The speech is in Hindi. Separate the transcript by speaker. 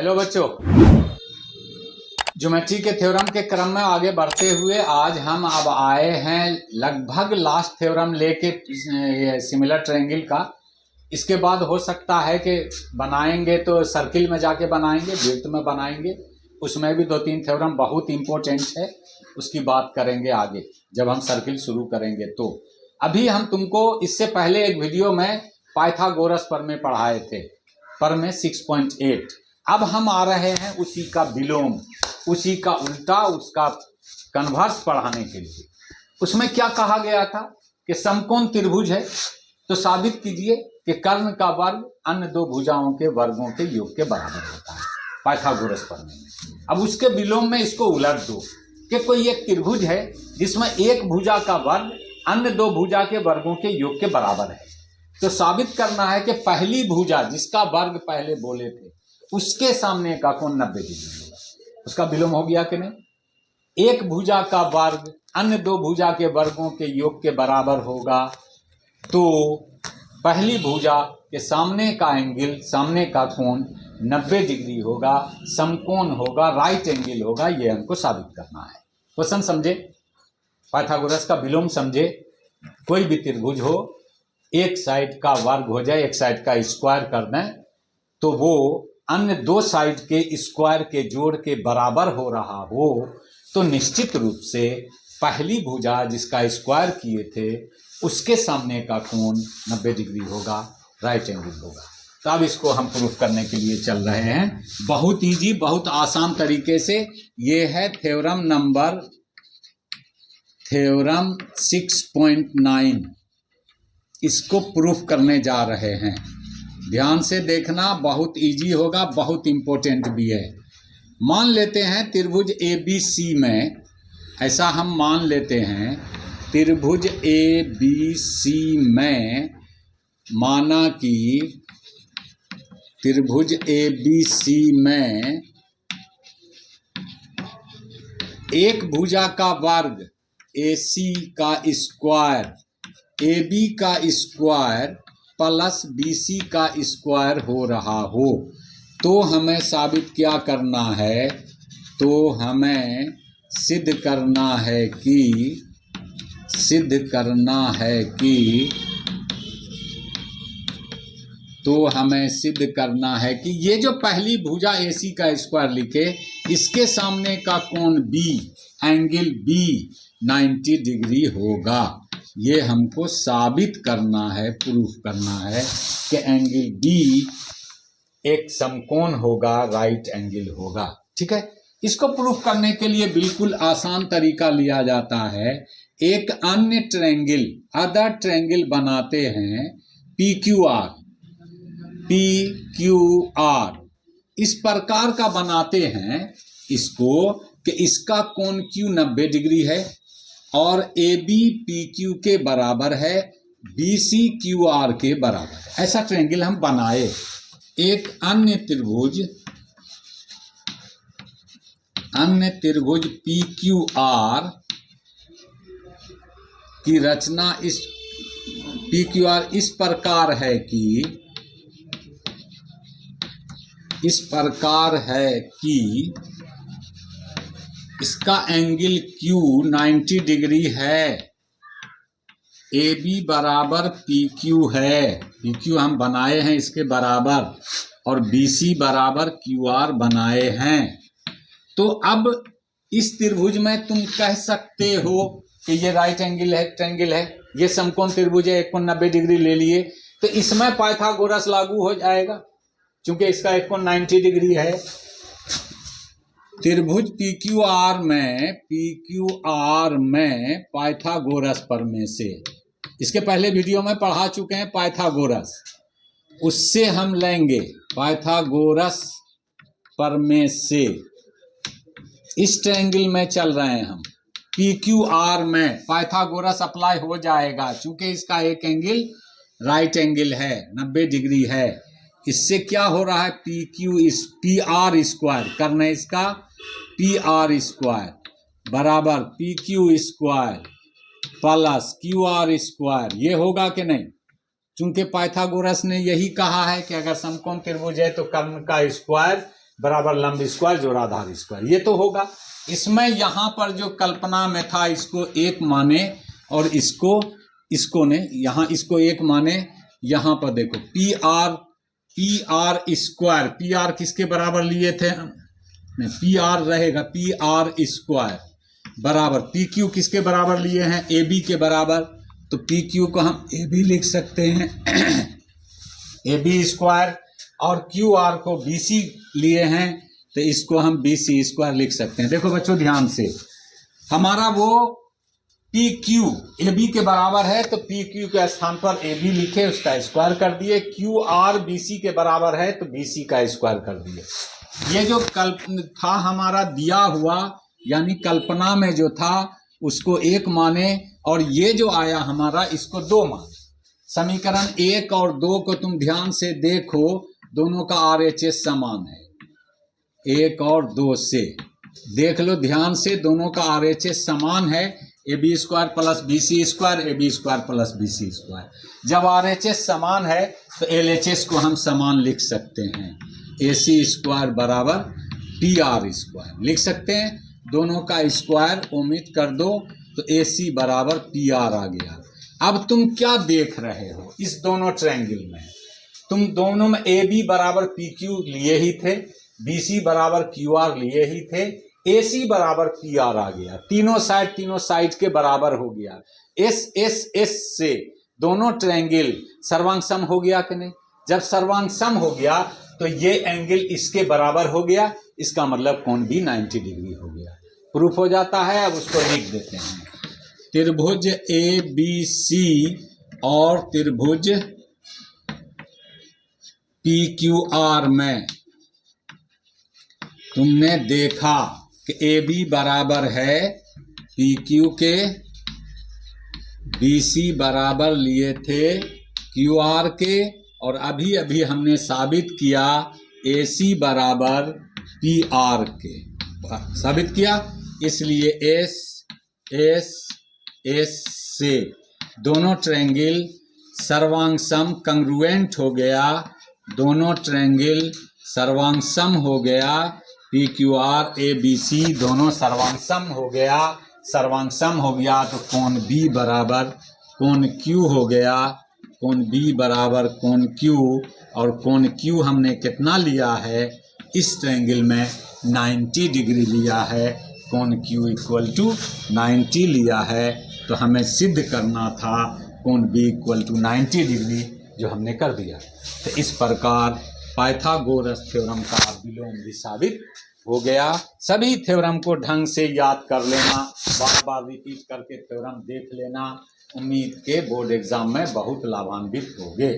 Speaker 1: हेलो बच्चों, ज्योमेट्री के थ्योरम के क्रम में आगे बढ़ते हुए आज हम अब आए हैं लगभग लास्ट थ्योरम लेके सिमिलर ट्रायंगल का। इसके बाद हो सकता है कि बनाएंगे तो सर्किल में जाके बनाएंगे, वृत्त में बनाएंगे, उसमें भी 2-3 थ्योरम बहुत इंपॉर्टेंट है, उसकी बात करेंगे आगे जब हम सर्किल शुरू करेंगे। तो अभी हम तुमको इससे पहले एक वीडियो में पाइथागोरस प्रमेय पढ़ाए थे, प्रमेय 6.8। अब हम आ रहे हैं उसी का विलोम, उसी का उल्टा, उसका कन्वर्स पढ़ाने के लिए। उसमें क्या कहा गया था कि समकोण त्रिभुज है तो साबित कीजिए कि कर्ण का वर्ग अन्य दो भुजाओं के वर्गों के योग के बराबर होता है, पाइथागोरस प्रमेय में। अब उसके विलोम में इसको उलट दो कि कोई एक त्रिभुज है जिसमें एक भुजा का वर्ग अन्य दो भुजा के वर्गों के योग के बराबर है। तो साबित करना है कि पहली भुजा जिसका वर्ग पहले बोले थे उसके सामने का कोण 90 डिग्री होगा। उसका विलोम हो गया कि नहीं? एक भुजा का वर्ग अन्य दो भुजा के वर्गों के योग के बराबर होगा तो पहली भुजा के सामने का एंगल, सामने का कोण 90 डिग्री होगा, समकोण होगा, राइट एंगल होगा। ये हमको साबित करना है। क्वेश्चन समझे? पाइथागोरस का विलोम समझे? कोई भी त्रिभुज हो, एक साइड का वर्ग हो जाए, एक साइड का स्क्वायर कर दें तो वो अन्य दो साइड के स्क्वायर के जोड़ के बराबर हो रहा हो तो निश्चित रूप से पहली भुजा जिसका स्क्वायर किए थे उसके सामने का कोण 90 डिग्री होगा, राइट एंगल होगा। तो अब इसको हम प्रूफ करने के लिए चल रहे हैं, बहुत इजी, बहुत आसान तरीके से। ये है थ्योरम 6.9। इसको प्रूफ करने जा रहे हैं। ध्यान से देखना, बहुत इजी होगा, बहुत इंपॉर्टेंट भी है। मान लेते हैं त्रिभुज ABC में, ऐसा हम मान लेते हैं त्रिभुज ABC में, माना कि त्रिभुज ABC में एक भुजा का वर्ग AC का स्क्वायर, AB का स्क्वायर प्लस BC का स्क्वायर हो रहा हो तो हमें साबित क्या करना है? तो हमें सिद्ध करना है कि ये जो पहली भुजा AC का स्क्वायर लिखे, इसके सामने का कोण B, एंगल B 90 डिग्री होगा। ये हमको साबित करना है, प्रूफ करना है कि एंगल B एक समकोण होगा, राइट एंगल होगा। ठीक है, इसको प्रूफ करने के लिए बिल्कुल आसान तरीका लिया जाता है। एक अन्य ट्रायंगल, अदर ट्रायंगल बनाते हैं PQR, इस प्रकार का बनाते हैं इसको कि इसका कोण Q 90 डिग्री है और AB PQ के बराबर है, BC QR के बराबर है। ऐसा ट्रायंगल हम बनाए। एक अन्य त्रिभुज PQR की रचना इस PQR इस प्रकार है कि इसका एंगल Q 90 डिग्री है, AB बराबर PQ है, PQ हम बनाए हैं इसके बराबर, और BC बराबर QR बनाए हैं। तो अब इस त्रिभुज में तुम कह सकते हो कि ये राइट एंगल है, ट्रायंगल है, ये समकोण त्रिभुज है, एक कोण 90 डिग्री ले लिए तो इसमें पाइथागोरस लागू हो जाएगा क्योंकि इसका एक कोण 90 डिग्री है। त्रिभुज PQR में पाइथागोरस प्रमेय से, इसके पहले वीडियो में पढ़ा चुके हैं पाइथागोरस, उससे हम लेंगे पाइथागोरस प्रमेय से। इस ट्रायंगल में चल रहे हैं हम, PQR में पाइथागोरस अप्लाई हो जाएगा क्योंकि इसका एक एंगल राइट एंगल है, 90 डिग्री है। इससे क्या हो रहा है? PR स्क्वायर करना, इसका PR स्क्वायर बराबर PQ square plus QR square, ये होगा कि नहीं? चूंकि पाइथागोरस ने यही कहा है कि अगर समकोण त्रिभुज है तो कर्ण का स्क्वायर बराबर लंब स्क्वायर जोड़ आधार स्क्वायर, ये तो होगा। इसमें यहाँ पर जो कल्पना में था इसको एक माने और इसको ने यहाँ इसको एक माने। यहाँ पर देखो P R square, P R किसके बराबर लिए थे नहीं, पी आर रहेगा पी आर स्क्वायर बराबर पी क्यू किसके बराबर लिए हैं, ए बी के बराबर। तो पी क्यू को हम ए बी लिख सकते हैं ए बी स्क्वायर, और क्यू आर को बी सी लिए हैं तो इसको हम बी सी स्क्वायर लिख सकते हैं। देखो बच्चों ध्यान से, हमारा वो पी क्यू ए बी के बराबर है तो पी क्यू के स्थान पर ए बी लिखे, उसका स्क्वायर कर दिए। क्यू आर बी सी के बराबर है तो बी सी का स्क्वायर कर दिए। ये जो था हमारा दिया हुआ, यानी कल्पना में जो था उसको एक माने, और ये जो आया हमारा इसको दो माने। समीकरण 1 और 2 को तुम ध्यान से देखो, दोनों का RHS समान है। 1 और 2 से देख लो ध्यान से, दोनों का RHS समान है। A B square plus B C square, A B square plus B C square. जब RHS समान है तो LHS को हम समान लिख सकते हैं। ए सी स्क्वायर बराबर पी आर स्क्वायर लिख सकते हैं। दोनों का स्क्वायर ओमिट कर दो तो ए सी बराबर पी आर आ गया। अब तुम क्या देख रहे हो इस दोनों ट्रायंगल में, तुम दोनों में ए बी बराबर पी क्यू लिए ही थे, बी सी बराबर क्यू आर लिए ही थे, ए सी बराबर पी आर आ गया। तीनों साइड के बराबर हो गया। एस से दोनों ट्रायंगल सर्वांग सम हो गया कि नहीं? जब सर्वांग सम हो गया तो ये एंगल इसके बराबर हो गया, इसका मतलब कोण भी 90 डिग्री हो गया। प्रूफ हो जाता है। अब उसको लिख देते हैं। त्रिभुज ए बी सी और त्रिभुज पी क्यू आर में तुमने देखा कि ए बी बराबर है पी क्यू के, बी सी बराबर लिए थे क्यू आर के, और अभी अभी हमने साबित किया ए सी बराबर पी आर के, साबित किया। इसलिए एस से दोनों ट्रायंगल सर्वांग सम कंग्रुएंट हो गया, दोनों ट्रायंगल सर्वांग सम हो गया। P Q R A B C दोनों सर्वांग सम हो गया। सर्वांग सम हो गया तो कोण बी बराबर कोण क्यू हो गया। कोण बी बराबर कोण क्यू, और कोण क्यू हमने कितना लिया है इस ट्रायंगल में 90 डिग्री लिया है। कोण क्यू इक्वल टू 90 लिया है। तो हमें सिद्ध करना था कोण बी इक्वल टू 90 डिग्री, जो हमने कर दिया। तो इस प्रकार पाइथागोरस थ्योरम का विलोम भी साबित हो गया। सभी थ्योरम को ढंग से याद कर लेना, बार बार रिपीट करके थ्योरम देख लेना। उम्मीद के बोर्ड एग्जाम में बहुत लाभान्वित होगे।